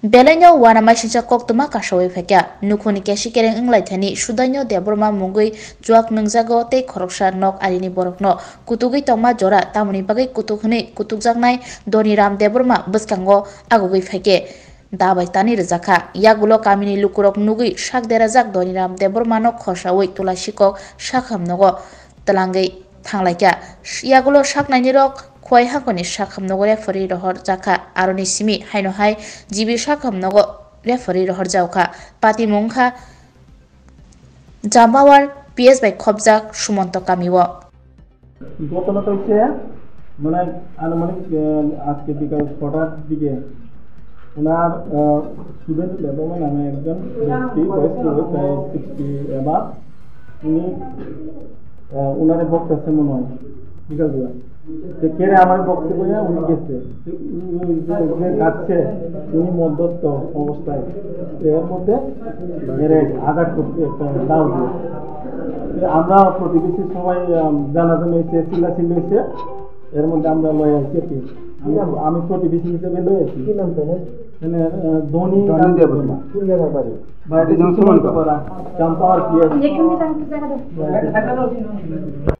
Belanyo wana maisha koktuma kasawai fakya nukuni keshi kereng inglai thani sudanyo deborma mungui juak nungjago tei khoroksa nok alini borokno kutugui tongma jora tamoni bagai kutukhni kutukjaknai Doniram deborma bwskango agugui faike dabai tani rwjakha yagulo kamini lukurok nugui sak derajak Doniram debormano khosaui tulasikok sakhamnogo tlangui thanglaikia yagulo saknaini rok khoi hakoni sakhamnogo referee rohor jakha aroni simi haino hai jibi sakhamnogo referee rohor jawkha pati mungkha Jambawar PS by khobjak Sumonto Kamiwo ঘটনাটা হচ্ছে মানে আনুমানিক আজকে বিকাল 6টার দিকে ওনার student level নামে একজন ব্যক্তি বয়স প্রায় 60 এবার উনি ওনারে বক্তাছে মনে হয় বিকালবেলা যে কেড়ে আমার বক্তে বইয়া উনি গেছে যে কাটছে উনি মধ্যস্থ অবস্থায় এর মধ্যে মেরে আঘাত করছে একটা দাও দিয়ে আমরা প্রতিবেশী সবাই জানাজানি হয়েছে চিল্লাচিল্লি হয়েছে এর মধ্যে আমরা লয়ে আসছি আর কি আমি প্রতিবেশী হিসেবে লয়ে আসছি কি নাম ধনী দেবর্মা কোন জায়গায় বাড়ি বাড়ি জনসমান করা চাম্পাওয়ার পিএস